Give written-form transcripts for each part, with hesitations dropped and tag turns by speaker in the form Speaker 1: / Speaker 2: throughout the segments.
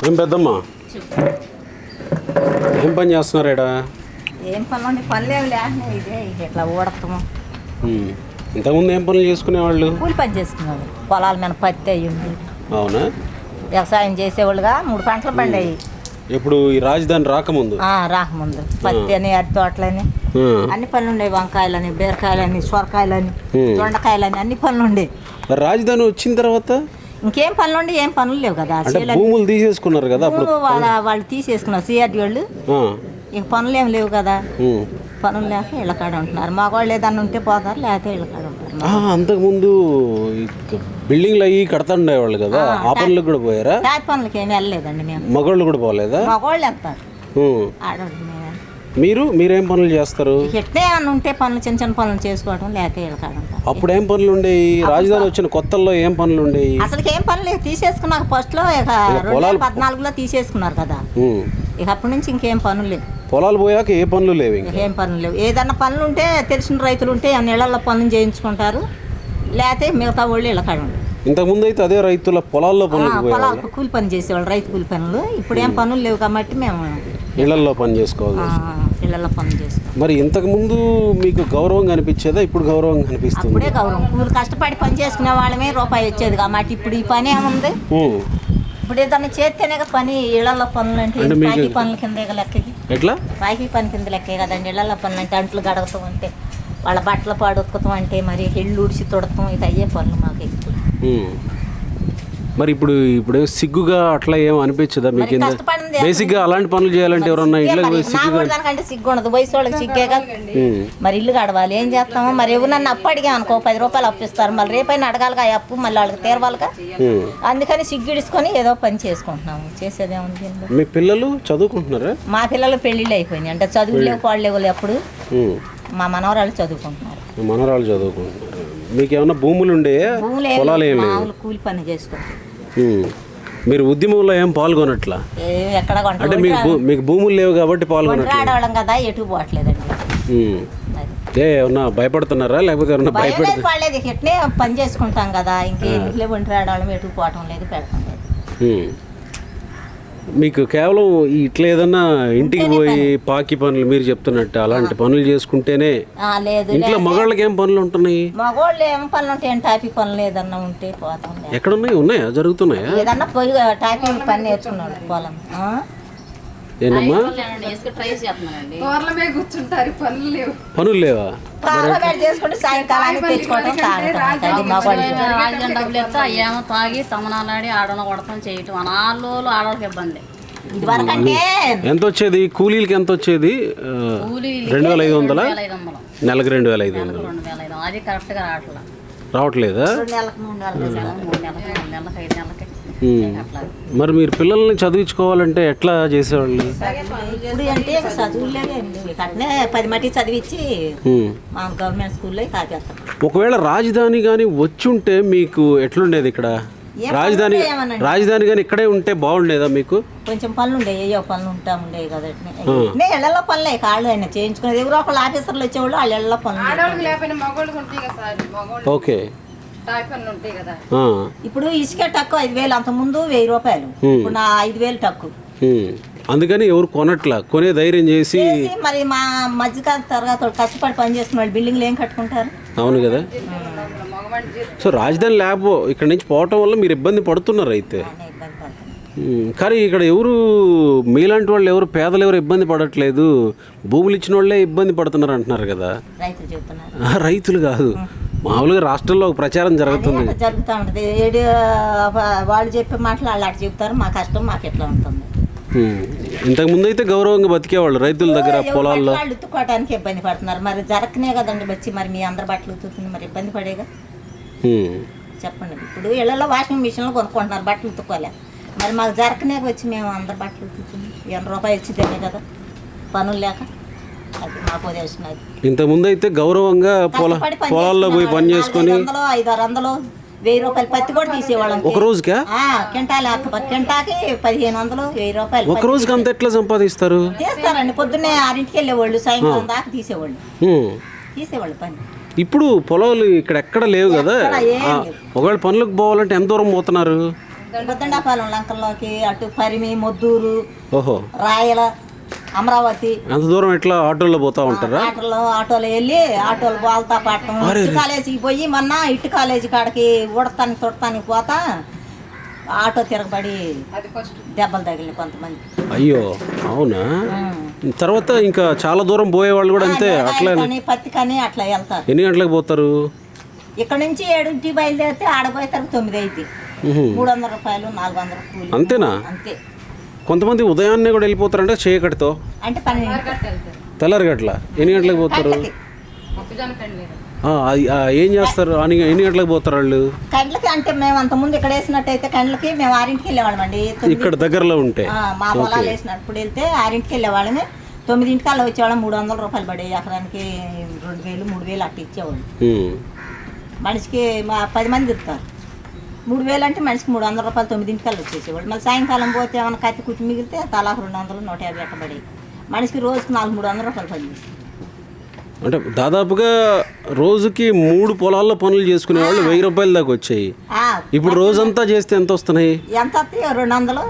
Speaker 1: ఏం పెద్దమ్మా, ఏం పని చేస్తున్నారు ఇక్కడ?
Speaker 2: ఏం పనులు పనులేమి లేకుండా ఇదే ఇట్లా ఊడతాము.
Speaker 1: ఇంతకుముందు ఏం పనులు చేసుకునేవాళ్ళు?
Speaker 2: కూలి పని చేసుకున్నారు. పొలాల మీద పత్తి అయ్యింది.
Speaker 1: అవునా?
Speaker 2: వ్యవసాయం చేసేవాళ్ళుగా 3 పంటలు పండాయి.
Speaker 1: ఇప్పుడు ఈ రాజధాని రాకముందు
Speaker 2: రాకముందు పత్తి అని, అరటి తోటలని అన్ని పనులు ఉండేవి. వంకాయలని, బీరకాయలని, సొరకాయలని, దొండకాయలని అన్ని పనులు ఉండేవి.
Speaker 1: రాజధాని వచ్చిన తర్వాత
Speaker 2: ఇంకేం పనులు ఉండి ఏం పనులు లేవు కదా.
Speaker 1: భూములు తీసేసుకున్నారు కదా అప్పుడు.
Speaker 2: వాళ్ళు తీసేసుకున్నారు సిఆర్డి వాళ్ళు. ఇక పనులు ఏం లేవు కదా. పనులు లేక ఇళ్ళ కాడ ఉంటున్నారు. మగవాళ్ళు ఏదన్నా ఉంటే పోతారు, లేకపోతే ఇళ్ళ కాడ ఉంటున్నారు.
Speaker 1: అంతకుముందు బిల్డింగ్లు అయ్యి కడతాండేవాళ్ళు కదా, ఆ పనులకు కూడా పోయారా?
Speaker 2: దాని పనులకి ఏమి వెళ్ళలేదండి మేము.
Speaker 1: మగవాళ్ళు కూడా పోలేదా?
Speaker 2: మగవాళ్ళు వెళ్తారు, ఆడవాళ్ళు
Speaker 1: మీరేం పనులు చేస్తారు?
Speaker 2: ఎట్లా ఏమన్నా ఉంటే పనులు, చిన్న చిన్న పనులు చేసుకోవడం, లేక ఇళ్ళ కాడ ఉంటారు.
Speaker 1: అప్పుడు ఏం పనులు ఉండేవి? రాజధాని వచ్చిన కొత్తల్లో ఏం పనులు ఉండేవి?
Speaker 2: అసలు ఏం పనులు లేవు. తీసేసుకున్నారు ఫస్ట్ లో. ఇక 2014లో తీసేసుకున్నారు కదా. ఇక అప్పటి నుంచి ఇంకేం పనులు లేవు.
Speaker 1: పొలాలు పోయాక ఏ పనులు లేవు?
Speaker 2: ఏం పనులు లేవు. ఏదన్నా పనులు ఉంటే తెలిసిన రైతులు ఉంటే ఆ నీళ్ళల్లో పనులు చేయించుకుంటారు, లేకపోతే మిగతా వాళ్ళు ఇళ్ళ కాడ ఉంటారు.
Speaker 1: ఇంతకుముందు అయితే అదే రైతుల పొలాల్లో
Speaker 2: పొలాలకు కూలి పని చేసేవాళ్ళు, రైతు కూలి పనులు. ఇప్పుడు ఏం పనులు లేవు కాబట్టి మేము
Speaker 1: ఇళ్లలో పని చేసుకోవాలి.
Speaker 2: ఇళ్లలో పనులు చేసుకోవాలి.
Speaker 1: మరి ఇంతకు ముందు మీకు గౌరవం కనిపించేదా? ఇప్పుడు గౌరవం కనిపిస్తుంది?
Speaker 2: అప్పుడే గౌరవం. కూలి కష్టపడి పని చేసుకునే వాళ్ళమే రూపాయి వచ్చేది కాబట్టి ఇప్పుడు ఈ పని ఏముంది? ఇప్పుడు ఏదన్నా చేస్తేనే పని. ఇళ్లలో పనులు అంటే పాకి పనుల కింద లెక్కకి.
Speaker 1: ఎట్లా?
Speaker 2: పాకి పని కింద లెక్కే కదండి. ఇళ్లలో పనులు అంటే అంట్లు గడగతాం అంటే, వాళ్ళ బట్టలు పాడుతాం అంటే, మరి ఇళ్ళు ఉడిచి తొడతాం. ఇక అయ్యే పనులు మాకు ఎక్కువ.
Speaker 1: మరి ఇప్పుడు సిగ్గుగా అట్లా ఏం అనిపించదా మీకు? బేసిక్గా అలాంటి పనులు చేయాలంటే ఎవరన్నా ఇళ్ళకి
Speaker 2: సిగ్గు సిగ్గు ఉండదు. వయసు వాళ్ళకి సిగ్గే కదా. మరి ఇల్లు గడవాలి, ఏం చేస్తాము? మరి ఎవరన్నా అప్పు అడిగాం అనుకో 10 రూపాయలు అప్పిస్తారు. మళ్ళీ రేపైనా అడగాలిగా అప్పు, మళ్ళీ వాళ్ళకి తీరవాలిగా. అందుకని సిగ్గిడుచుకొని ఏదో పని చేసుకుంటున్నాము. చేసేదేముంది?
Speaker 1: మీ పిల్లలు చదువుకుంటున్నారా?
Speaker 2: మా పిల్లలు పెళ్ళిళ్ళు అయిపోయినాయి. అంటే చదువులేవు, పాడలేవు. అప్పుడు మా మనవరాళ్ళు చదువుకుంటున్నారు.
Speaker 1: మనవరాళ్ళు చదువుకుంటున్నారు. మీకు ఏమన్నా భూములు ఉండే? పొలాలు ఏం లేవు,
Speaker 2: కూలి పని చేసుకుంటారు.
Speaker 1: మీరు ఉద్యమంలో ఏం పాల్గొనట్లా?
Speaker 2: ఎక్కడ
Speaker 1: అంటే మీకు భూములు లేవు కాబట్టి
Speaker 2: పాల్గొనట్లేదు కదా. ఎటు పోవట్లేదండి.
Speaker 1: ఏమన్నా భయపడుతున్నారా? లేకపోతే ఎవరన్నా
Speaker 2: భయపడలేదు. ఎట్నే పని చేసుకుంటాం కదా. ఇంకేందుకులే ఒంటరి ఆడవాళ్ళం, ఎటు పోవటం లేదు, పెడతాం లేదు.
Speaker 1: మీకు కేవలం ఇట్లా ఏదన్నా ఇంటికి పోయి పాకి పనులు మీరు చెప్తున్నట్టు అలాంటి పనులు చేసుకుంటేనే? ఇంట్లో మగాళ్ళకి ఏం పనులు ఉంటున్నాయి?
Speaker 2: మగవాళ్ళు ఏం పనులు ఉంటాయి? టాపీ పనులు ఏదన్నా ఉంటే పోతాం.
Speaker 1: ఎక్కడున్నాయి? ఉన్నాయా? జరుగుతున్నాయా?
Speaker 2: ఏదన్నా పోయి టాపీ పని నేర్చుకున్నాడు పొలం.
Speaker 1: ఏనమ్మా పనులు లేవా?
Speaker 2: చేసుకుంటే సాయంకాలానికి తెచ్చుకోవడం,
Speaker 3: డబ్బులు ఎత్తా ఏమో తాగి తమనాలాడి ఆడన కొడతాం చేయటం. అనాళ్ళు ఆడవాళ్ళకి ఇబ్బంది.
Speaker 2: ఇదివరకంటే
Speaker 1: ఎంత వచ్చేది? కూలీలకి ఎంత వచ్చేది? 2500. నెలకు 2500.
Speaker 3: అది కరెక్ట్ గా
Speaker 1: రావట్లేదా?
Speaker 2: 2 నెలలకు 3 నెలలకు
Speaker 3: 3 నెలలకు 5 నెలలకి.
Speaker 1: మరి మీరు పిల్లల్ని చదివించుకోవాలంటే ఎట్లా చేసేవాళ్ళు?
Speaker 2: ఇప్పుడు అంటే చదువులేదే. అట్నే 10 మట్టి చదివించి మా గవర్నమెంట్ స్కూల్లో కాపేస్తాం.
Speaker 1: ఒకవేళ రాజధాని కానీ వచ్చుంటే మీకు ఎట్లుండేది ఇక్కడ? రాజధాని కానీ ఇక్కడే ఉంటే బాగుండేదా మీకు?
Speaker 2: కొంచెం పనులు ఉండే, ఏయో పనులు ఉండే కదా. ఇళ్లలో పనులే కాళ్ళు అయినా చేయించుకునేది. ఎవరో ఒకళ్ళు ఆఫీసర్లు వచ్చేవాళ్ళు, వాళ్ళ ఇళ్లలో పనులు.
Speaker 1: ఓకే.
Speaker 2: ఇప్పుడు ఇసుక టక్కు 5,000, అంత ముందు 1,000 రూపాయలు. ఇప్పుడు నా 5,000 టక్కు.
Speaker 1: అందుకని ఎవరు కొనట్లా, కొనే ధైర్యం చేసి.
Speaker 2: మరి మా మధ్యకాల తరగతి కష్టపడి పని చేస్తున్న వాళ్ళు బిల్డింగ్లు ఏం కట్టుకుంటారు?
Speaker 1: అవును కదా. సో రాజధాని ల్యాబ్ ఇక్కడ నుంచి పోవటం వల్ల మీరు ఇబ్బంది పడుతున్నారు అయితే. కానీ ఇక్కడ ఎవరు మీలాంటి వాళ్ళు ఎవరు పేదలు ఎవరు ఇబ్బంది పడట్లేదు, భూములు ఇచ్చిన వాళ్ళే ఇబ్బంది పడుతున్నారు అంటున్నారు కదా. రైతులు కాదు, మామూలుగా రాష్ట్రంలో ఒక ప్రచారం జరుగుతూ
Speaker 2: ఉంటుంది. వాళ్ళు చెప్పే మాటలు వాళ్ళు అటు చెప్తారు. మా కష్టం మాకు ఎట్లా ఉంటుంది.
Speaker 1: ఇంతకు ముందు అయితే గౌరవంగా బతికేవాళ్ళు రైతుల దగ్గర పొలాల్లో.
Speaker 2: వాళ్ళు ఉత్తుకోవడానికి ఇబ్బంది పడుతున్నారు. మరి జరగనే కదండి వచ్చి. మరి మీ అందరి బట్టలు ఉతుకుతుంది, మరి ఇబ్బంది పడేగా చెప్పండి. ఇప్పుడు ఇళ్లలో వాషింగ్ మిషన్లు కొనుక్కుంటున్నారు, బట్టలు ఉతుక్కోలే. మరి మాకు జరగనే వచ్చి మేము అందరి బట్టలు ఉతుకుతుంది. 80 రూపాయలు ఇచ్చిద్దేనే కదా పనులు లేక. అది మాకు ఉద్దేశం.
Speaker 1: ఇంతకుముందు అయితే గౌరవంగా పొలాల్లో పోయి పని చేసుకొని
Speaker 2: 500-600 1000 రూపాయలు పత్తి కూడా తీసేవాళ్ళం
Speaker 1: ఒక రోజుగా.
Speaker 2: కింటాకి 1500 1000 రూపాయలు
Speaker 1: ఒక రోజుకి. అంత ఎట్లా సంపాదిస్తారు?
Speaker 2: తీస్తారండి. పొద్దున్నే 6ంటికి వెళ్ళేవాళ్ళు, సాయంకాలం దాకా తీసేవాళ్ళు పని.
Speaker 1: ఇప్పుడు పొలాలు ఇక్కడ ఎక్కడ లేవు కదా. ఒకవేళ పనులకు పోవాలంటే ఎంత దూరం పోతున్నారు?
Speaker 2: బొద్దండాపాలెం లంకల్లోకి అటు పరిమి మొద్దూరు
Speaker 1: ఓహో,
Speaker 2: రాయల అమరావతి
Speaker 1: అంత దూరం ఎట్లా ఆటోలో పోతా ఉంటారా?
Speaker 2: ఆటోలో వెళ్ళి ఆటోలు బాల్తా పడతాం. ఇటు కాలేజీకి పోయి మొన్న ఇటు కాలేజీ కాడికి ఉడతానికి తొడతానికి పోతా ఆటో తిరగబడి దెబ్బలు తగిలిన కొంతమంది.
Speaker 1: అయ్యో అవునా? తర్వాత ఇంకా చాలా దూరం పోయేవాళ్ళు కూడా అంతే అట్లా
Speaker 2: పత్తి కానీ అట్లా వెళ్తారు.
Speaker 1: ఎన్ని గంటలకు పోతారు?
Speaker 2: ఇక్కడ నుంచి 7కి బయలుదేరితే ఆడపోయేసరికి 9 అయింది. 300 రూపాయలు 400 కూలి.
Speaker 1: అంతేనా?
Speaker 2: అంతే.
Speaker 1: కొంతమంది ఉదయాన్నే కూడా వెళ్ళిపోతారంటే చీకటితో,
Speaker 2: అంటే 12
Speaker 1: తెల్లారిగట్ల. ఎన్ని గంటలకు పోతారు? ఏం చేస్తారు? ఎన్ని గంటలకు పోతారు వాళ్ళు?
Speaker 2: కండ్లకి అంటే మేము అంతకుముందు ఇక్కడ వేసినట్టయితే కండ్లకి మేము 6కి వెళ్ళేవాళ్ళం అండి.
Speaker 1: ఇక్కడ దగ్గరలో ఉంటే
Speaker 2: మా పొలాలు వేసినప్పుడు వెళ్తే 6కి వెళ్ళేవాళ్ళమే. 9కి అలా వచ్చేవాళ్ళం. 300 రూపాయలు పడే ఎకరానికి 2000 3000 అట్లా ఇచ్చేవాళ్ళు. మనిషికి 10 మంది తిరుగుతారు. 3000 అంటే మనిషికి 300 రూపాయలు 9కి అలా వచ్చేసేవాళ్ళు. మళ్ళీ సాయంకాలం పోతే ఏమైనా కత్తి కుట్టి మిగిలితే తలా 200 150 ఎట్టబడి మనిషికి రోజుకి 300 రూపాయలు పడి.
Speaker 1: అంటే దాదాపుగా రోజుకి 3 పొలాల్లో పనులు చేసుకునే వాళ్ళు 1000 రూపాయల దాకా వచ్చాయి. ఇప్పుడు రోజంతా చేస్తే ఎంత వస్తున్నాయి?
Speaker 2: ఎంత 200.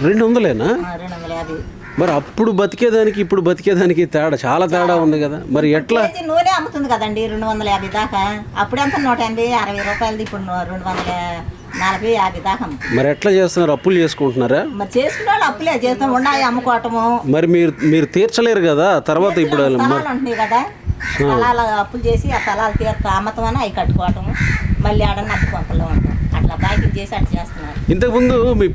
Speaker 1: 200లేనా?
Speaker 2: 250.
Speaker 1: మరి అప్పుడు బతికేదానికి ఇప్పుడు బతికేదానికి తేడా చాలా తేడా ఉంది కదా. మరి ఎట్లా?
Speaker 2: నూనె అమ్ముతుంది కదండి 250 దాకా. అప్పుడంతా 180 60 రూపాయలది. ఇప్పుడు 240 50 దాకా అమ్ముతుంది.
Speaker 1: మరి ఎట్లా చేస్తున్నారు? అప్పులు చేసుకుంటున్నారా?
Speaker 2: మరి చేసుకునే వాళ్ళు అప్పులే చేస్తాం. ఉన్నాయి అమ్ముకోవటము.
Speaker 1: మరి మీరు తీర్చలేరు కదా తర్వాత. ఇప్పుడు
Speaker 2: స్థలాలు ఉంటున్నాయి కదా, స్థలాలు అప్పులు చేసి ఆ స్థలాలు తీర్తా అమ్మతం అని అవి కట్టుకోవటము. మళ్ళీ ఆడన్నా అట్టుకొంతలో ఉంటాం. అట్లా బాకీ చేసి అట్లా చేస్తున్నారు.
Speaker 1: ఇంతకుముందు మీ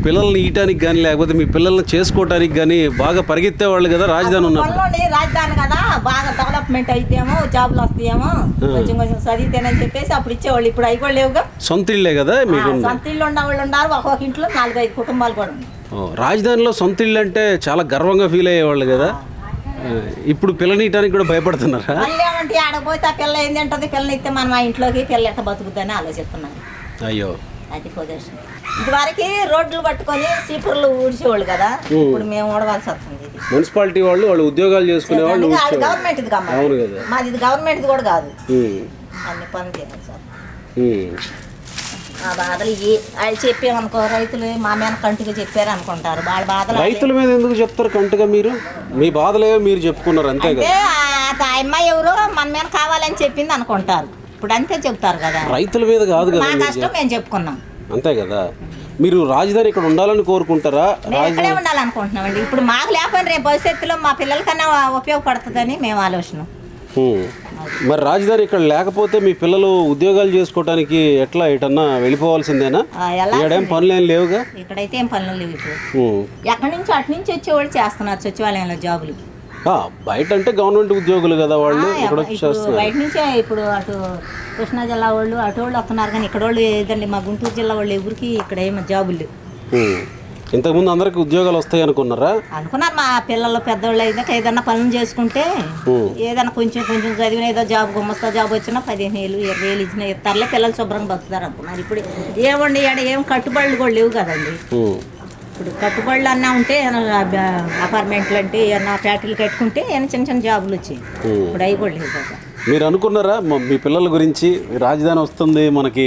Speaker 1: పిల్లల్ని ఈయటానికి కానీ లేకపోతే మీ పిల్లల్ని చేసుకోవటానికి కానీ బాగా పరిగెత్తేవాళ్ళు కదా రాజధాని ఉన్నప్పుడు.
Speaker 2: రాజధాని కదా బాగా డెవలప్మెంట్ అయితేమో జాబులు వస్తాయేమో కొంచెం చదివితేనని చెప్పేసి అప్పుడు ఇచ్చేవాళ్ళు. ఇప్పుడు అవి కూడా లేవుగా.
Speaker 1: సొంత ఇళ్ళే కదా మీకు?
Speaker 2: సొంత ఇల్లు ఉండేవాళ్ళు ఉన్నారు. ఒక్కొక్క ఇంట్లో 4-5 కుటుంబాలు కూడా ఉన్నాయి.
Speaker 1: రాజధానిలో సొంత ఇల్లు అంటే చాలా గర్వంగా ఫీల్ అయ్యేవాళ్ళు కదా. ఇప్పుడు పిల్లనీయటానికి కూడా భయపడుతున్నారా?
Speaker 2: ఏమంటే ఆడపోతే ఆ పిల్ల ఏంది అంటది, పిల్లని ఇస్తే మనం ఆ ఇంట్లోకి పిల్ల ఎట్ట బతుకుతుందని ఆలోచిస్తున్నాను.
Speaker 1: అయ్యో,
Speaker 2: అది పొజిషన్. ఇదివరకు రోడ్లు పట్టుకొని సీపుర్లు ఊడ్చేవాళ్ళు కదా, ఇప్పుడు మేము ఊడవలసి వస్తుంది.
Speaker 1: మున్సిపాలిటీ వాళ్ళు ఉద్యోగాలు చేసుకునే వాళ్ళు.
Speaker 2: గవర్నమెంట్
Speaker 1: అవును కదా,
Speaker 2: మాది ఇది గవర్నమెంట్ కూడా కాదు. అన్ని పనులు చేయాలి సార్. ఆ బాధలు అది చెప్పామనుకో రైతులు మా మీద కంటుగా చెప్పారు అనుకుంటారు. వాళ్ళ బాధలు
Speaker 1: రైతుల మీద ఎందుకు చెప్తారు కంటుగా? మీరు మీ బాధలేవో మీరు చెప్పుకున్నారు అంతే కదా.
Speaker 2: ఆ అమ్మాయి ఎవరో మన మీద కావాలని చెప్పింది అనుకుంటారు. ఇప్పుడు అంతే చెప్తారు కదా.
Speaker 1: రైతుల మీద కాదు కదా,
Speaker 2: మా కష్టం మేము చెప్పుకున్నాం
Speaker 1: అంతే కదా. మీరు రాజధాని ఇక్కడ ఉండాలని కోరుకుంటారా?
Speaker 2: ఇక్కడే ఉండాలనుకుంటున్నామండి. ఇప్పుడు మాకు లేకపోయినా రేపు భవిష్యత్తులో మా పిల్లలకన్నా ఉపయోగపడుతుందని మేము ఆలోచన.
Speaker 1: మరి రాజధాని ఇక్కడ లేకపోతే మీ పిల్లలు ఉద్యోగాలు చేసుకోవడానికి ఎట్లా ఎటన్నా వెళ్ళిపోవాల్సిందేనా? ఏం పనులు ఏం లేవుగా.
Speaker 2: ఇక్కడైతే ఏం పనులు లేవు. ఇప్పుడు ఎక్కడి నుంచి అటు నుంచి వచ్చేవాళ్ళు చేస్తున్నారు సచివాలయంలో జాబులు.
Speaker 1: బయట అంటే గవర్నమెంట్ ఉద్యోగులు కదా వాళ్ళు.
Speaker 2: బయట నుంచే ఇప్పుడు అటు కృష్ణా జిల్లా వాళ్ళు అటు వాళ్ళు వస్తున్నారు. కానీ ఇక్కడ వాళ్ళు ఏదండి మా గుంటూరు జిల్లా వాళ్ళు ఎవరికి ఇక్కడ ఏమో జాబులు.
Speaker 1: ఇంతకుముందు అందరికి ఉద్యోగాలు వస్తాయి అనుకున్నారా?
Speaker 2: అనుకున్నారు. మా పిల్లలు పెద్దవాళ్ళు అయితే ఏదన్నా పనులు చేసుకుంటే ఏదైనా కొంచెం చదివిన ఏదో జాబ్ గుమ్మస్తా జాబ్ వచ్చినా 15,000 20,000 ఇచ్చినా ఇస్తారులే, పిల్లలు శుభ్రంగా బతుకుతారు అనుకున్నారు. ఇప్పుడు ఏమండి ఏం కట్టుబడులు కూడా లేవు కదండి. ఇప్పుడు కట్టుబడులు అన్నా ఉంటే అపార్ట్మెంట్లు అంటే ఏమన్నా ఫ్యాక్టరీలు కట్టుకుంటే ఏమైనా చిన్న జాబులు వచ్చాయి. ఇప్పుడు అవి కూడా లేవు కదా.
Speaker 1: మీరు అనుకున్నారా మీ పిల్లల గురించి రాజధాని వస్తుంది మనకి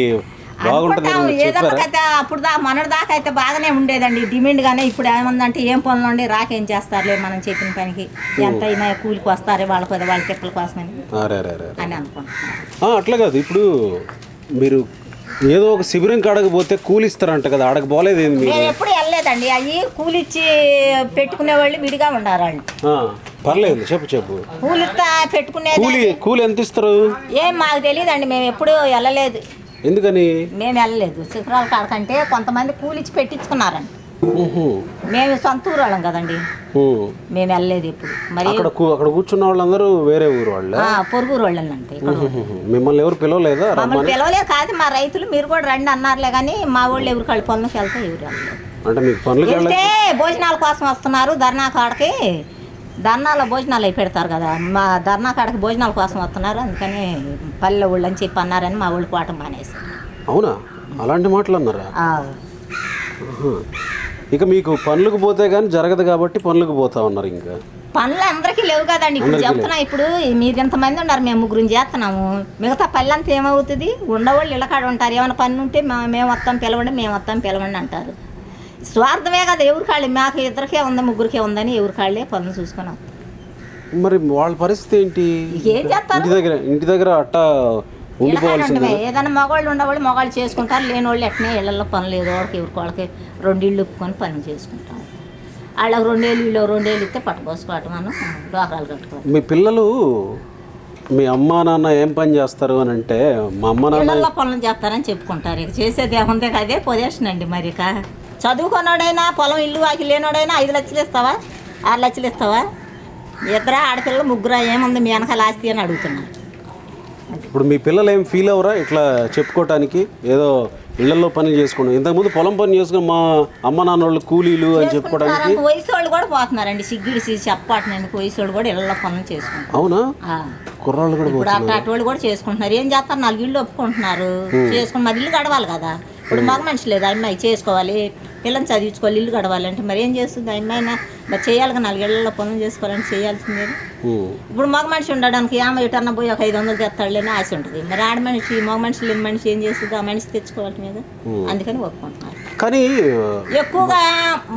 Speaker 1: బాగుంటుంది?
Speaker 2: ఏదైనా అప్పుడు మొన్నటి దాకా అయితే బాగానే ఉండేదండి డిమాండ్ గానే. ఇప్పుడు ఏముందంటే ఏం పనులు ఉండి రాకేం చేస్తారులే మనం చెప్పిన పనికి, ఎంత అయినా కూలికి వస్తారే వాళ్ళ తిప్పల కోసమని అని అనుకుంటున్నాను.
Speaker 1: అట్లా కాదు, ఇప్పుడు మీరు ఏదో ఒక శిబిరం కాడకపోతే కూలి ఇస్తారంట కదా, ఆడకు పోలేదు?
Speaker 2: మేము ఎప్పుడు వెళ్ళలేదండి. అవి కూలిచ్చి పెట్టుకునే వాళ్ళు విడిగా ఉన్నారు వాళ్ళు.
Speaker 1: పర్లేదు, చెప్పు.
Speaker 2: కూలిస్తా పెట్టుకునే
Speaker 1: కూలి ఎంత ఇస్తారు?
Speaker 2: ఏం మాకు తెలియదండి. మేము ఎప్పుడు వెళ్ళలేదు.
Speaker 1: ఎందుకని?
Speaker 2: మేము వెళ్ళలేదు శిఖరాల కాడకంటే కొంతమంది కూలిచ్చి పెట్టించుకున్నారండి. మేము సొంత ఊరు వాళ్ళం కదండి, మేము వెళ్ళలేదు ఇప్పుడు. మరి
Speaker 1: అక్కడ కూర్చున్న వాళ్ళందరూ వేరే ఊరు వాళ్ళు,
Speaker 2: పొరుగురు వాళ్ళంటే.
Speaker 1: మిమ్మల్ని ఎవరు పిలవలేదా?
Speaker 2: మమ్మల్ని పిలవలే కాదు, మా రైతులు మీరు కూడా రండి అన్నారులే. కానీ మా వాళ్ళు ఎవరు కళ్ళు పనులకు వెళ్తే ఎవరు
Speaker 1: అంటే మీకు పనులు
Speaker 2: వెళ్తే భోజనాల కోసం వస్తున్నారు. ధర్నా కాడకి ధర్నాలో భోజనాలు అవి పెడతారు కదా, మా ధర్నా కాడకి భోజనాల కోసం వస్తున్నారు. అందుకని పల్లె ఊళ్ళు అని చెప్పి అన్నారని మా ఊళ్ళు పోవటం మానేసి.
Speaker 1: అవునా? అలాంటి మాటలు అన్నారా? ఇక మీకు పనులకు పోతే కానీ జరగదు కాబట్టి పనులకు పోతా ఉన్నారు. ఇంకా
Speaker 2: పనులు అందరికీ లేవు కదండి. ఇప్పుడు చెప్తున్నా, ఇప్పుడు మీరు ఇంతమంది ఉన్నారు, మేము ముగ్గురు చేస్తున్నాము. మిగతా పల్లెంతా ఏమవుతుంది? ఉండవాళ్ళు ఇళ్ళకాడ ఉంటారు. ఏమైనా పని ఉంటే మేము వస్తాం పిలవండి, మేము వస్తాం పిలవండి అంటారు. స్వార్థమే కదా. ఎవరి కాళ్ళు మాకు ఇద్దరికే ఉందా ముగ్గురికే ఉందని ఎవరి కాళ్ళే పనులు చూసుకొని వస్తాం.
Speaker 1: మరి వాళ్ళ పరిస్థితి ఏంటి?
Speaker 2: ఏం చేస్తారు?
Speaker 1: ఇంటి దగ్గర అట్టా ఉండిపోవాల్సిందే.
Speaker 2: ఏదైనా మగవాళ్ళు ఉండేవాళ్ళు మగవాళ్ళు చేసుకుంటారు. లేని వాళ్ళు ఎట్నే ఇళ్ళల్లో పనులు ఏదో వాళ్ళకి ఎవరికి వాళ్ళకి 2 ఇళ్ళు ఒప్పుకొని పనులు చేసుకుంటారు. వాళ్ళకి 2 ఏళ్ళు వీళ్ళు 2 ఏళ్ళు ఇస్తే పట్టుకోసుకోవటం మనం డోకరాలు కట్టుకోవాలి.
Speaker 1: మీ పిల్లలు మీ అమ్మా నాన్న ఏం పని చేస్తారు అని అంటే, మా అమ్మ నాన్న
Speaker 2: ఇళ్ళల్లో పనులు చేస్తారని చెప్పుకుంటారు. ఇక చేసేది ఏముంది? అదే పొజిషన్ అండి. మరి ఇక చదువుకున్నాడైనా పొలం ఇల్లు వాకి లేనోడైనా 5 లక్షలు ఇస్తావా 6 లక్షలు ఇస్తావా? ఇద్దరు ఆడపిల్లలు ముగ్గురు ఏముంది మీ వెనకాల ఆస్తి అని అడుగుతున్నారు.
Speaker 1: ఇప్పుడు మీ పిల్లలు ఏం ఫీల్ అవరా ఇట్లా చెప్పుకోవటానికి? ఏదో ఇళ్లలో పనులు చేసుకున్నాం, ఇంతకుముందు పొలం పని చేసుకుని మా అమ్మ నాన్న వాళ్ళు కూలీలు అని చెప్పుకోవడానికి.
Speaker 2: వయసు వాళ్ళు కూడా పోతున్నారండి. సిగ్గిడిసి చెప్పాటనండి. వయసు వాళ్ళు కూడా ఇళ్ళలో పనులు చేసుకుంటారు.
Speaker 1: అవునా? కుర్రాళ్ళు కూడా
Speaker 2: ఇప్పుడు అటు వాళ్ళు కూడా చేసుకుంటున్నారు. ఏం చేస్తారు? 4 ఇళ్ళు ఒప్పుకుంటున్నారు. చేసుకుని మరి ఇల్లు గడవాలి కదా. ఇప్పుడు మగ మనిషి లేదు, అమ్మాయి చేసుకోవాలి, పిల్లల్ని చదివించుకోవాలి, ఇల్లు గడవాలంటే మరి ఏం చేస్తుంది? అమ్మాయినా మరి చేయాలి కదా. 4 ఏళ్లలో పనులు చేసుకోవాలంటే చేయాల్సిందే. ఇప్పుడు మగ మనిషి ఉండడానికి ఎటన్నా పోయి ఒక 500 తెస్తాడులేని ఆశ ఉంటుంది. మరి ఆడ మనిషి మగ మనిషి లేని మనిషి ఏం చేస్తుంది? ఆ మనిషి తెచ్చుకోవాలి మీద. అందుకని ఒప్పుకుంటున్నారు.
Speaker 1: కానీ
Speaker 2: ఎక్కువగా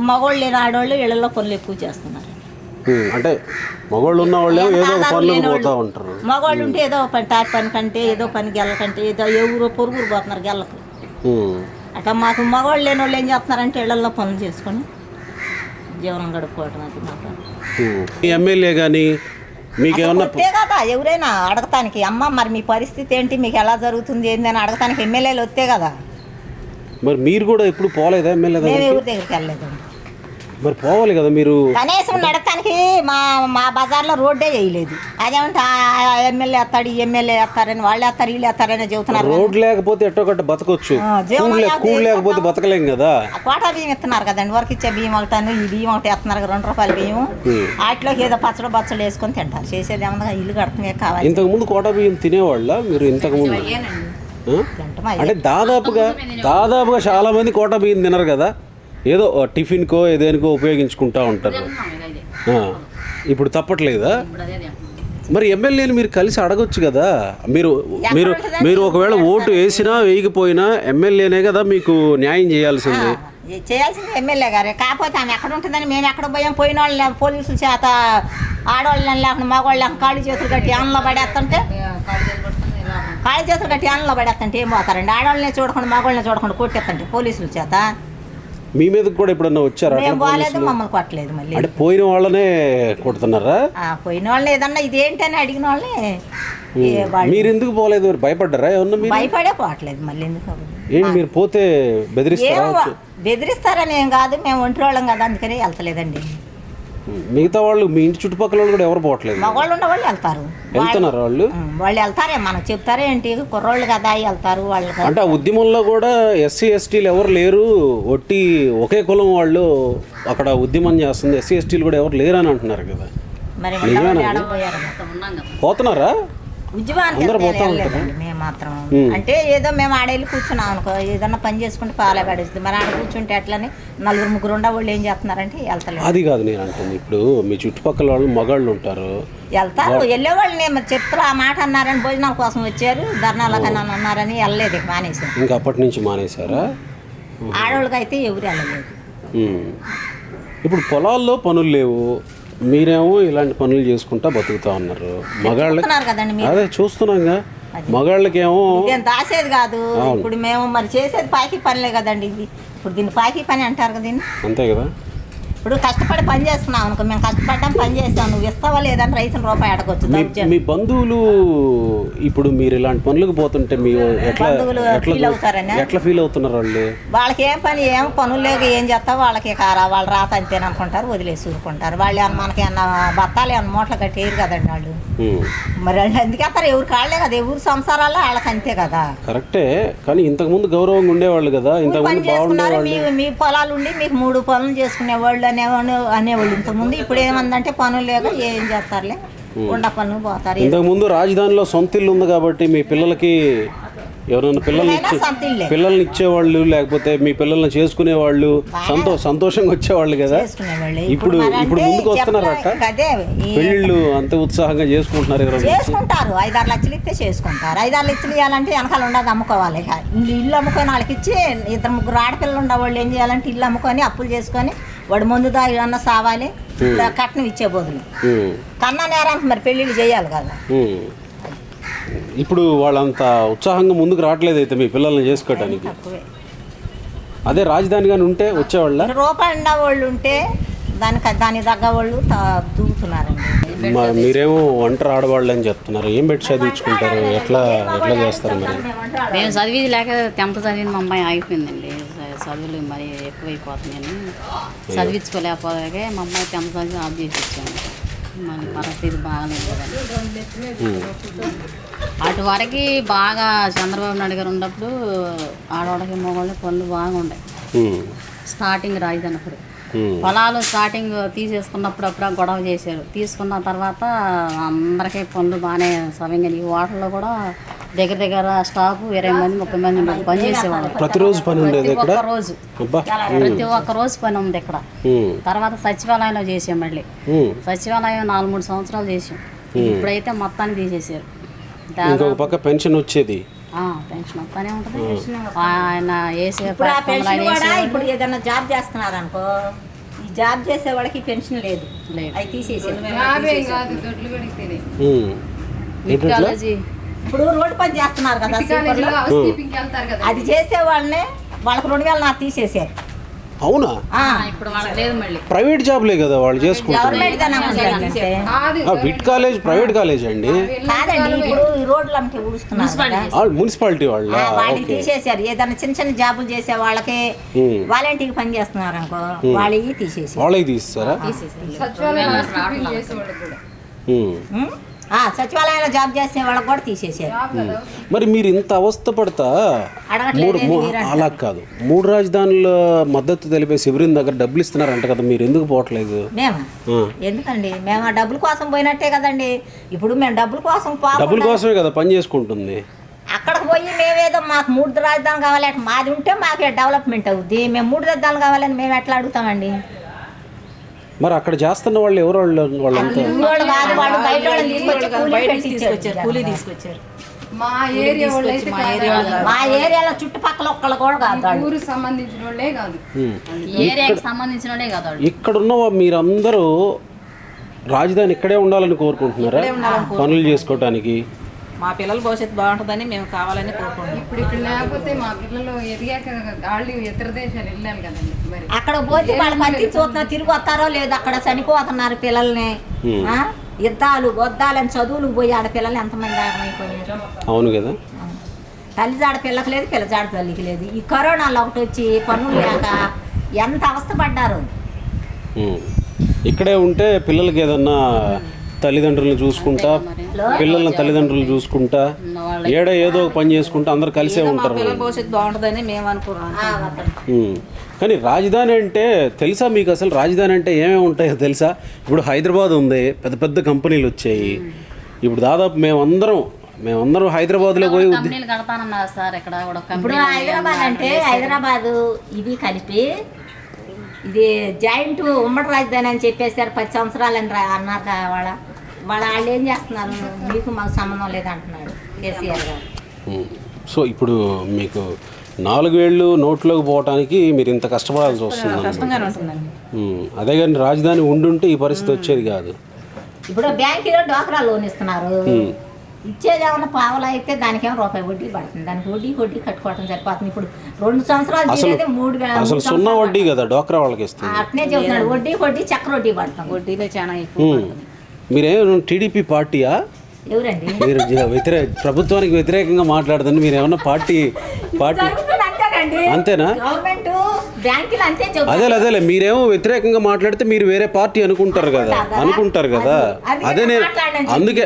Speaker 2: మగవాళ్ళు లేని ఆడవాళ్ళు ఇళ్లలో పనులు ఎక్కువ చేస్తున్నారు.
Speaker 1: అంటే మగవాళ్ళు ఉన్న వాళ్ళు ఏదో పనులు పోతా ఉంటారు.
Speaker 2: మగవాళ్ళు ఉంటే ఏదో పని టాప్ పని కంటే ఏదో పని గెల్లకంటే ఏదో ఎవరు పొరుగురు పోతున్నారు గెల్లకు. అట్లా మాకు మగవాళ్ళు లేని వాళ్ళు ఏం చేస్తున్నారంటే ఇళ్లలో పనులు చేసుకొని జీవనం గడుపుకోవటం. అది మాకు
Speaker 1: ఎమ్మెల్యే కానీ మీకేమన్నా
Speaker 2: కదా ఎవరైనా అడగటానికి, అమ్మ మరి మీ పరిస్థితి ఏంటి, మీకు ఎలా జరుగుతుంది ఏంది అని అడగటానికి ఎమ్మెల్యేలు వస్తే కదా.
Speaker 1: మరి మీరు కూడా ఎప్పుడు పోలేదా ఎమ్మెల్యే
Speaker 2: మేము ఎవరి దగ్గరికి వెళ్ళలేదు.
Speaker 1: మరి పోవాలి కదా మీరు.
Speaker 2: కనీసం నడటానికి మా బజార్లో రోడ్డే వేయలేదు. అదేమంటే ఎమ్మెల్యే వేస్తాడు, ఈ ఎమ్మెల్యే వేస్తారని, వాళ్ళు వేస్తారు వీళ్ళు వేస్తారని చెబుతున్నారు.
Speaker 1: రోడ్ లేకపోతే ఎట్టో గట్ట బతకొచ్చు, కూడు లేకపోతే బతకలేం కదా.
Speaker 2: కోటా బియ్యం ఇస్తున్నారు కదండి. వరకు ఇచ్చే బియ్యం ఒకటాను, ఈ బియ్యం ఒకటి వేస్తున్నారు 2 రూపాయల బియ్యం. వాటిలోకి ఏదో పచ్చడి బచ్చలు వేసుకొని తింటారు. చేసేది ఏమన్నా ఇల్లు కడుతుంది కావాలి.
Speaker 1: ఇంతకు ముందు కోటా బియ్యం తినేవాళ్ళ మీరు? ఇంతకు ముందు అంటే దాదాపుగా చాలా మంది కోటా బియ్యం తినరు కదా. ఏదో టిఫిన్కో ఏదేనికో ఉపయోగించుకుంటా ఉంటారు. ఇప్పుడు తప్పట్లేదా? మరి ఎమ్మెల్యేని మీరు కలిసి అడగొచ్చు కదా. మీరు మీరు మీరు ఒకవేళ ఓటు వేసినా వేయకపోయినా ఎమ్మెల్యేనే కదా మీకు న్యాయం చేయాల్సింది.
Speaker 2: చేయాల్సింది ఎమ్మెల్యే గారే. కాకపోతే ఆమె ఎక్కడ ఉంటుందని మేము ఎక్కడ పోయిన వాళ్ళు పోలీసుల చేత ఆడవాళ్ళని లేకుండా మగవాళ్ళు లేకుండా కాళ్ళు చేతులు కట్టి ఆన్లో పడేస్తుంటే ఏం పోతారండి? ఆడవాళ్ళనే చూడకుండా మగవాళ్ళని చూడకుండా కొట్టేస్తుంటే పోలీసుల చేత.
Speaker 1: మీ మీద కూడా ఎప్పుడన్నా వచ్చారా?
Speaker 2: మమ్మల్ని కొట్టలేదు. మళ్ళీ
Speaker 1: అంటే పోయిన వాళ్ళనే కొడుతున్నారా?
Speaker 2: పోయిన వాళ్ళని ఏదన్నా ఇదేంటి అని అడిగిన వాళ్ళని.
Speaker 1: మీరు ఎందుకు పోలేదు? మీరు భయపడ్డారా ఏమన్నా? మీరు
Speaker 2: భయపడే పోవట్లేదు. మళ్ళీ ఎందుకు
Speaker 1: ఏంటి మీరు పోతే
Speaker 2: బెదిరిస్తారని ఏం కాదు, మేము ఒంటి వాళ్ళం కదా, అందుకని వెళ్తలేదండి.
Speaker 1: మిగతా వాళ్ళు మీ ఇంటి చుట్టుపక్కల వాళ్ళు కూడా ఎవరు పోవట్లేదు?
Speaker 2: మగవాళ్ళు ఉన్న వాళ్ళు వెళ్తారు.
Speaker 1: వెళ్తున్నారు వాళ్ళు
Speaker 2: వెళ్తారే, మనకు చెప్తారే ఏంటి, కుర్రోళ్ళు కదా వెళ్తారు వాళ్ళు.
Speaker 1: అంటే ఆ ఉద్యమంలో కూడా ఎస్సీ ఎస్టీలు ఎవరు లేరు, ఒట్టి ఒకే కులం వాళ్ళు అక్కడ ఉద్యమం చేస్తుంది, ఎస్సీ ఎస్టీలు కూడా ఎవరు లేరు అని అంటున్నారు కదా. పోతున్నారా?
Speaker 2: ఉద్యమానికి మేము మాత్రం అంటే ఏదో మేము ఆడేళ్ళు కూర్చున్నాం అనుకో, ఏదన్నా పని చేసుకుంటే పాలే పడేస్తుంది. మరి ఆడ కూర్చుంటే ఎట్లని 4 ఉండే వాళ్ళు ఏం చేస్తున్నారంటే వెళ్తలేదు.
Speaker 1: అది కాదు నేను అంటుంది. ఇప్పుడు మీ చుట్టుపక్కల వాళ్ళు మగాళ్ళు ఉంటారు,
Speaker 2: వెళ్తారు. వెళ్ళేవాళ్ళు నేను చెప్తారు ఆ మాట అన్నారని భోజనాల కోసం వచ్చారు, ధర్నాలకన్నా అన్నారని వెళ్ళలేదు, మానేశారు.
Speaker 1: ఇంకా అప్పటి నుంచి మానేశారా?
Speaker 2: ఆడవాళ్ళకి అయితే ఎవరు వెళ్ళలేదు.
Speaker 1: ఇప్పుడు పొలాల్లో పనులు లేవు, మీరేమో ఇలాంటి పనులు చేసుకుంటా బతుకుతా ఉన్నారు. మగాళ్ళకి అదే చూస్తున్నాంగా, మగాళ్ళకేమో
Speaker 2: దాసేది కాదు. ఇప్పుడు మేము మరి చేసేది పాకి పనిలే కదండి. ఇది ఇప్పుడు దీన్ని పాకి పని అంటారు కదా, దీన్ని
Speaker 1: అంతే కదా.
Speaker 2: ఇప్పుడు కష్టపడి పని చేస్తున్నాం అనుకో, మేము కష్టపడ్డాం పని చేస్తాం, నువ్వు ఇస్తావా లేదని రైతులు రూపాయి అడగొచ్చు.
Speaker 1: మీ బంధువులు ఇప్పుడు మీరు ఇలాంటి పనులకు పోతుంటే మీ ఎట్లా ఫీల్ అవుతున్నారు వాళ్ళు?
Speaker 2: వాళ్ళకి ఏం పని ఏం పనులు లేక ఏం చేస్తావు, వాళ్ళకి వాళ్ళు రాత అంతేని అనుకుంటారు, వదిలేసి ఊరుకుంటారు. వాళ్ళు ఏమన్నా మనకి ఏమన్నా బత్తాలు ఏమన్నా మూటలు కట్టేయరు కదండి వాళ్ళు. మరి వాళ్ళు ఎందుకేస్తారు? ఎవరు కాళ్ళే కదా, ఎవరు సంసారాల్లో వాళ్ళకి అంతే కదా.
Speaker 1: కరెక్టే, కానీ ఇంతకు ముందు గౌరవంగా ఉండేవాళ్ళు కదా.
Speaker 2: పని చేసుకున్నారు, మీ పొలాలు ఉండి మీకు 3 పనులు చేసుకునేవాళ్ళు అనేవాళ్ళు ఇంతకుముందు. ఇప్పుడు ఏమందంటే పనులు లేక ఏం చేస్తారులే, ఉండ పనులు పోతారు.
Speaker 1: ఇంతకు ముందు రాజధానిలో సొంత ఇల్లు ఉంది కాబట్టి మీ పిల్లలకి ఎవరైనా పిల్లల్ని ఇచ్చేవాళ్ళు లేకపోతే మీ పిల్లల్ని చేసుకునేవాళ్ళు సంతోషంగా వచ్చేవాళ్ళు కదా. ఇప్పుడు ముందుకు వస్తున్నారట పెళ్ళిళ్ళు అంత ఉత్సాహంగా చేసుకుంటున్నారు.
Speaker 2: చేసుకుంటారు 5-6 లక్షలు ఇస్తే చేసుకుంటారు. 5-6 లక్షలు ఇవ్వాలంటే వెనకాల ఉండదు, అమ్ముకోవాలి. ఇల్లు అమ్ముకొని వాళ్ళకి ఇచ్చి 2-3 ఆడపిల్లలు ఉండేవాళ్ళు ఏం చేయాలంటే ఇల్లు అమ్ముకొని అప్పులు చేసుకొని వాడు ముందు ఏమన్నా సావాలి, కట్నం ఇచ్చే బదులు కన్నా నేరానికి మరి పెళ్ళిళ్ళు చేయాలి కదా.
Speaker 1: ఇప్పుడు వాళ్ళంత ఉత్సాహంగా ముందుకు రావట్లేదు అయితే మీ పిల్లల్ని చేసుకోవడానికి. అదే రాజధాని కానీ ఉంటే వచ్చేవాళ్ళ
Speaker 2: రూపాయి ఉండే వాళ్ళు ఉంటే దానికి తగ్గ వాళ్ళు దూకుతున్నారండి.
Speaker 1: మీరేమో ఒంటరి ఆడవాళ్ళు అని చెప్తున్నారు. ఏం పెట్టి చదివించుకుంటారు, ఎట్లా చేస్తారు మరి?
Speaker 3: మేము చదివేది లేక 10th చదివింది మా అమ్మాయి ఆగిపోయిందండి. చదువులు మరి ఎక్కువైపోతున్నాయని చదివించుకోలేకపోతే మా అమ్మాయి 10th చదివి ఆఫ్ చేసి ఇచ్చాను. మన పరిస్థితి బాగాలేదు కదండి. అటు వరకు బాగా చంద్రబాబు నాయుడు గారు ఉన్నప్పుడు ఆడవాళ్ళకి మగవాళ్ళకి పనులు బాగుండే. స్టార్టింగ్ రాజధానిప్పుడు పొలాలు స్టార్టింగ్ తీసేసుకున్నప్పుడు అప్పుడు గొడవ చేశారు. తీసుకున్న తర్వాత అందరికీ పనులు బాగానే సవ్యంగా ఈ వాటర్లో కూడా దగ్గర స్టాఫ్ 20 మంది 30 మంది పని చేసేవాళ్ళు.
Speaker 1: ప్రతిరోజు పని ఉండేది ఇక్కడ.
Speaker 3: ప్రతి ఒక్క రోజు పని ఉంది ఇక్కడ. తర్వాత సచివాలయంలో చేసాం. మళ్ళీ సచివాలయం 4-3 సంవత్సరాలు చేసాం. ఇప్పుడైతే మొత్తాన్ని తీసేసారు.
Speaker 1: ఇంకొక పక్క పెన్షన్ వచ్చేది.
Speaker 3: పెన్షన్ వస్తానే ఉంటుంది. ఆయన వేసే
Speaker 2: ఇప్పుడు ఏదైనా జాబ్ చేస్తున్నారు అనుకో, ఈ జాబ్ చేసే వాళ్ళకి పెన్షన్ లేదు, అది తీసేసారు. ఇప్పుడు రోడ్డు పని చేస్తున్నారు కదా, అది చేసే వాళ్ళనే వాళ్ళకి 2000 తీసేసారు.
Speaker 1: అవునా?
Speaker 3: ఇప్పుడు వాళ్ళకి లేదు. మళ్ళీ
Speaker 1: ప్రైవేట్ జాబ్లే కదా వాళ్ళు చేసుకుంటారు. విట్ కాలేజ్ ప్రైవేట్ కాలేజ్ అండి.
Speaker 2: కాదండి, ఇప్పుడు ఈ రోడ్లు ఊడుస్తున్నారు
Speaker 1: మున్సిపాలిటీ వాళ్ళు.
Speaker 2: వాళ్ళకి తీసేసారు. ఏదైనా చిన్న జాబులు చేసే వాళ్ళకి వాలంటీర్కి పని చేస్తున్నారు అనుకో, వాళ్ళకి తీసేసారు.
Speaker 1: వాళ్ళకి తీస్తారా?
Speaker 2: సచివాలయంలో జాబ్ చేసే వాళ్ళకి కూడా తీసేసారు.
Speaker 1: మరి మీరు ఇంత అవస్థ పడతా అలా కాదు, 3 రాజధానుల మద్దతు తెలిపే శిబిరం దగ్గర డబ్బులు ఇస్తున్నారంట కదా, మీరు ఎందుకు పోవట్లేదు?
Speaker 2: ఎందుకండి మేము ఆ డబ్బుల కోసం పోయినట్టే కదండి. ఇప్పుడు మేము డబ్బుల కోసమే
Speaker 1: కదా పని చేసుకుంటుంది.
Speaker 2: అక్కడికి పోయి మేమేదో మాకు 3 రాజధానులు కావాలి, మాది ఉంటే మాకు డెవలప్మెంట్ అవుద్ది. మేము 3 రాజధానులు కావాలని మేము ఎట్లా అడుగుతామండి?
Speaker 1: మరి అక్కడ చేస్తున్న వాళ్ళు ఎవరు? వాళ్ళంతా
Speaker 2: కూలీ తీసుకొచ్చారు. మా ఏరియాలో చుట్టుపక్కల ఒక్కళ్ళు కూడా కాదు, ఊరికి సంబంధించిన వాళ్ళే కాదు,
Speaker 3: ఏరియాకి సంబంధించిన వాళ్ళే కాదు.
Speaker 1: ఇక్కడున్న మీరందరూ రాజధాని ఇక్కడే ఉండాలని కోరుకుంటున్నారా పనులు చేసుకోవటానికి?
Speaker 4: మా పిల్లల భవిష్యత్తు బాగుంటుందని మేము కావాలని కోరుకుంటున్నాం.
Speaker 5: ఇప్పుడు ఇక్కడ లేకపోతే మా పిల్లలు ఎదిగాక వాళ్ళు ఇతర దేశాలు వెళ్ళాలి కదండి. మరి
Speaker 2: అక్కడ పోతే వాళ్ళు పట్టి చూస్తున్నా తిరిగి వస్తారో లేదు, అక్కడ చనిపోతున్నారు పిల్లల్ని. యుద్ధాలు వద్దాలని చదువులకు పోయి ఆడపిల్లలు ఎంతమంది ఆడమైపోయారు.
Speaker 1: అవును కదా.
Speaker 2: తల్లి ఆడపిల్లకి లేదు, పిల్లజాడ తల్లికి లేదు. ఈ కరోనాలో ఒకటి వచ్చి పనులు లేక ఎంత అవస్థపడ్డారు.
Speaker 1: ఇక్కడే ఉంటే పిల్లలకి ఏదన్నా తల్లిదండ్రులను చూసుకుంటా, పిల్లల తల్లిదండ్రులు చూసుకుంటా, ఏదో ఒక పని చేసుకుంటా అందరు కలిసే ఉంటారు.
Speaker 4: భవిష్యత్తు బాగుంటుందని మేము అనుకున్నాం.
Speaker 1: కానీ రాజధాని అంటే తెలుసా మీకు? అసలు రాజధాని అంటే ఏమేమి ఉంటాయో తెలుసా? ఇప్పుడు హైదరాబాద్ ఉంది, పెద్ద పెద్ద కంపెనీలు వచ్చాయి. ఇప్పుడు దాదాపు మేమందరం హైదరాబాద్లో పోయి
Speaker 2: ఇప్పుడు హైదరాబాద్ అంటే హైదరాబాదు ఇది కలిపి ఇది జాయింట్ ఉమ్మడి రాజధాని అని చెప్పేసారు. 10 సంవత్సరాలు అని అన్నారు. వాళ్ళు ఏం చేస్తున్నారు? మీకు మాకు సంబంధం లేదంటున్నాడు కేసీఆర్ గారు.
Speaker 1: సో ఇప్పుడు మీకు 4 ఏళ్ళు నోట్లోకి పోవటానికి మీరు ఇంత కష్టపడాల్సి వస్తుంది. అదే కానీ రాజధాని ఉండుంటే ఈ పరిస్థితి వచ్చేది కాదు.
Speaker 2: ఇప్పుడు బ్యాంకులో డోక్రా లోన్ ఇస్తున్నారు. ఇచ్చేది ఏమన్నా పావలా అయితే దానికేమో రూపాయి వడ్డీ పడుతుంది. దానికి వడ్డీ కట్టుకోవడం సరిపోతుంది. ఇప్పుడు 2 సంవత్సరాలు తీసేది 3,000
Speaker 1: అసలు సున్నా వడ్డీ కదా డోక్రా వాళ్ళకి ఇస్తుంది.
Speaker 2: అట్నే చెబుతున్నాడు. వడ్డీ చక్ర వడ్డీ పడుతుంది.
Speaker 4: వడ్డీలో చాలా ఎక్కువ.
Speaker 1: మీరేమో టీడీపీ పార్టీయా?
Speaker 2: ఎవరండి
Speaker 1: మీరు ప్రభుత్వానికి వ్యతిరేకంగా మాట్లాడుతుంది? మీరు ఏమన్నా పార్టీ అంతేనా? అదేలే మీరేమో వ్యతిరేకంగా మాట్లాడితే మీరు వేరే పార్టీ అనుకుంటారు కదా. అదే అందుకే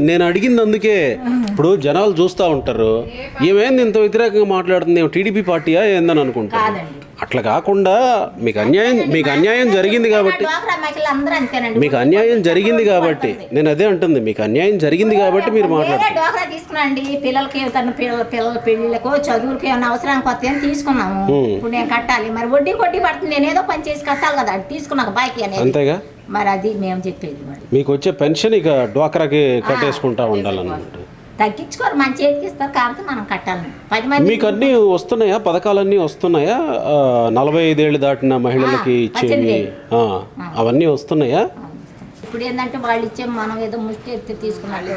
Speaker 1: నేను అడిగింది. అందుకే ఇప్పుడు జనాలు చూస్తూ ఉంటారు, ఏమేంది ఇంత వ్యతిరేకంగా మాట్లాడుతుంది, టీడీపీ పార్టీయా ఏందని అనుకుంటారు. అట్లా కాకుండా మీకు అన్యాయం జరిగింది కాబట్టి
Speaker 2: డ్వాక్రా మహిళలు అందరూ అంతేనండి.
Speaker 1: మీకు అన్యాయం జరిగింది కాబట్టి నేను అదే అంటుంది, మీకు అన్యాయం జరిగింది కాబట్టి మీరు
Speaker 2: వేరే
Speaker 1: మాట్లాడుతున్నారు.
Speaker 2: డ్వాక్రా తీసుకున్నాండి, పిల్లలకి పిల్లల పెళ్ళిళ్ళకు చదువులకి ఏమైనా అవసరానికి వస్తే అని తీసుకున్నాము. ఇప్పుడు నేను కట్టాలి, మరి వడ్డీ పడుతుంది, నేను ఏదో పని చేసి కట్టాలి కదా, అది తీసుకున్నాక బాకీ అనేది.
Speaker 1: అంతేగా,
Speaker 2: మరి అది మేము చెప్పేది మరి
Speaker 1: మీకు వచ్చే పెన్షన్ ఇక డ్వాక్రాకి కట్టేసుకుంటా ఉండాలన్నమాట.
Speaker 2: తగ్గించుకోరు, మన చేతికి ఇస్తారు కాబట్టి మనం కట్టాలి. 10 మంది
Speaker 1: మీకు అన్నీ వస్తున్నాయా, పథకాలన్నీ వస్తున్నాయా? 45 ఏళ్ళు దాటిన మహిళలకి ఇచ్చేవి అవన్నీ వస్తున్నాయా?
Speaker 2: ఇప్పుడు ఏంటంటే వాళ్ళు ఇచ్చే మనం ఏదో ముష్టి ఎత్తి తీసుకున్నాడు.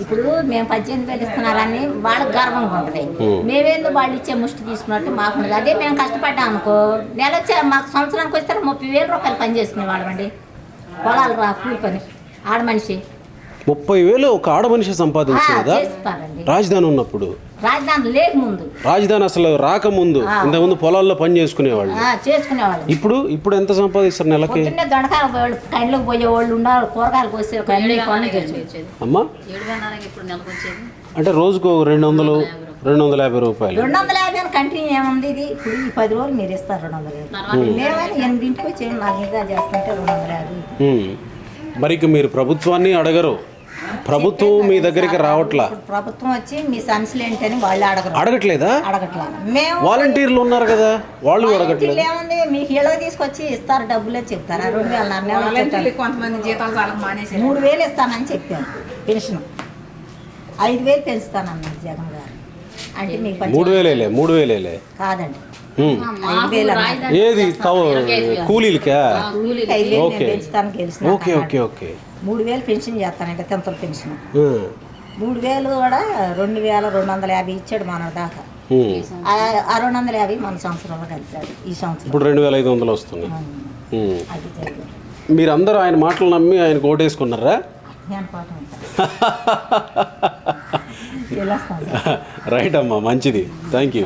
Speaker 2: ఇప్పుడు మేము 18,000 ఇస్తున్నారని వాళ్ళకి గర్వంగా ఉంటుంది. మేమేందో వాళ్ళు ఇచ్చే ముష్టి తీసుకున్నట్టు మాకు ఉండదు. అదే మేము కష్టపడ్డాం అనుకో, నెల వచ్చే మాకు సంవత్సరానికి వస్తే 30,000 రూపాయలు పని చేసుకునే వాళ్ళమండి. పొలాలు కూలి పని ఆడ మనిషి
Speaker 1: 30,000 ఒక ఆడ మనిషి సంపాదించేదా
Speaker 2: చేస్తారండి.
Speaker 1: రాజధాని ఉన్నప్పుడు?
Speaker 2: రాజధాని లేకముందు,
Speaker 1: రాజధాని అసలు రాకముందు ఇంతకుముందు పొలాల్లో పని చేసుకునేవాళ్ళు.
Speaker 2: చేసుకునేవాళ్ళు.
Speaker 1: ఇప్పుడు ఎంత సంపాదిస్తారు నెలకి?
Speaker 2: పొద్దున్నే దొండకాయలు పోయేవాళ్ళు, కండ్లకు పోయేవాళ్ళు ఉండాలి, కూరగాయలు కోసే పనులు చేసేవాళ్ళు.
Speaker 1: అమ్మా
Speaker 3: 7,000 ఇప్పుడు నెలకు వచ్చేది.
Speaker 1: అంటే రోజుకు 250 రూపాయలు.
Speaker 2: 250 అని కంటిన్యూ ఏముంది ఇది? ఇప్పుడు ఈ 10 రోజులు మీరు ఇస్తారు 250. మేమైనా 8ంటికి వచ్చి నాకు ఇంకా చేస్తుంటే 250.
Speaker 1: మరి ఇక మీరు ప్రభుత్వాన్ని అడగరు, ప్రభుత్వం మీ దగ్గరికి రావట్లా.
Speaker 2: ఇప్పుడు ప్రభుత్వం వచ్చి మీ సమస్యలు ఏంటని వాళ్ళు
Speaker 1: అడగట్లేదా?
Speaker 2: అడగట్లా. మేము
Speaker 1: వాలంటీర్లు ఉన్నారు కదా, వాళ్ళు అడగట్లేదు.
Speaker 2: ఏముంది, మీకు ఇళ్ళకి తీసుకొచ్చి ఇస్తారు, డబ్బులే చెప్తారు. 2,000
Speaker 4: కొంతమంది జీతాలు చాలా మానేసి
Speaker 2: 3,000 ఇస్తానని చెప్పారు పెన్షన్. 5,000 పెంచుతానన్నారు జగన్ గారు. అంటే మీకు
Speaker 1: 3,000
Speaker 2: కాదండి,
Speaker 3: మాకు
Speaker 2: 5,000
Speaker 3: రాజధాని
Speaker 1: ఏది కూలీలకా?
Speaker 2: 5,000
Speaker 1: ఓకే.
Speaker 2: పెంచుతాను గెలిచిన.
Speaker 1: ఓకే ఓకే ఓకే
Speaker 2: 3,000 పెన్షన్ చేస్తానంటే 10th పెన్షన్. 3,000 కూడా 2,250 ఇచ్చాడు మన దాకా. ఆ 250 మన సంవత్సరంలో కలిపాడు. ఈ సంవత్సరం
Speaker 1: ఇప్పుడు 2,500 వస్తున్నాయి.
Speaker 2: అది జరిగింది.
Speaker 1: మీరందరూ ఆయన మాటలు నమ్మి ఆయన ఓటేసుకున్నారా?
Speaker 2: నేను పాట రైట్
Speaker 1: అమ్మా, మంచిది, థ్యాంక్ యూ.